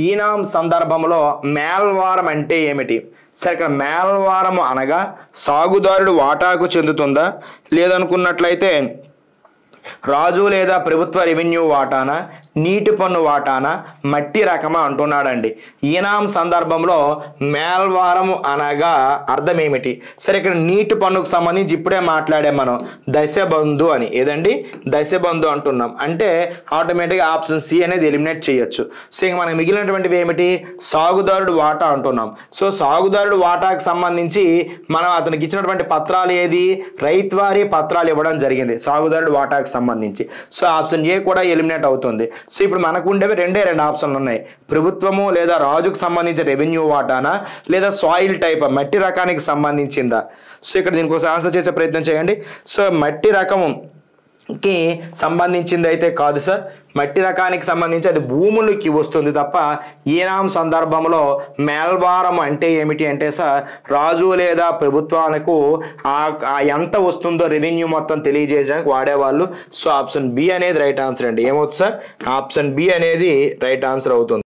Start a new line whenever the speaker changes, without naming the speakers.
ఈనాం సందర్భంలో మేల్వారం అంటే ఏమిటి? సరే, ఇక్కడ మేల్వారం అనగా సాగుదారుడు వాటాకు చెందుతుందా లేదనుకున్నట్లయితే రాజు లేదా ప్రభుత్వ రెవెన్యూ వాటానా, నీటి పన్ను వాటానా, మట్టి రకమా అంటున్నాడండి. ఈనాం సందర్భంలో మేల్వారము అనగా అర్థం ఏమిటి? సరే, ఇక్కడ నీటి పన్నుకు సంబంధించి ఇప్పుడే మాట్లాడాం మనం, దశబంధు అని. ఏదండి? దశబంధు అంటున్నాం. అంటే ఆటోమేటిక్గా ఆప్షన్ సి అనేది ఎలిమినేట్ చేయొచ్చు. సో ఇంక మనకి మిగిలినటువంటివి ఏమిటి? సాగుదారుడు వాటా అంటున్నాం. సో సాగుదారుడు వాటాకు సంబంధించి మనం అతనికి ఇచ్చినటువంటి పత్రాలు ఏది? రైతువారీ పత్రాలు ఇవ్వడం జరిగింది సాగుదారుడు వాటాకు సంబంధించి. సో ఆప్షన్ ఏ కూడా ఎలిమినేట్ అవుతుంది. సో ఇప్పుడు మనకు ఉండేవి రెండు ఆప్షన్లు ఉన్నాయి. ప్రభుత్వము లేదా రాజుకు సంబంధించిన రెవెన్యూ వాటానా, లేదా సాయిల్ టైప్ మట్టి రకానికి సంబంధించిందా? సో ఇక్కడ దీనికోసం ఆన్సర్ చేసే ప్రయత్నం చేయండి. సో మట్టి రకంకి సంబంధించింది అయితే కాదు సార్. మట్టి రకానికి సంబంధించి అది భూములకి వస్తుంది తప్ప ఈనాం సందర్భంలో మేల్వారం అంటే ఏమిటి అంటే సార్, రాజు లేదా ప్రభుత్వాలకు ఎంత వస్తుందో రెవెన్యూ మొత్తం తెలియజేయడానికి వాడేవాళ్ళు. సో ఆప్షన్ బి అనేది రైట్ ఆన్సర్ అండి. ఏమవుతుంది సార్? ఆప్షన్ బి అనేది రైట్ ఆన్సర్ అవుతుంది.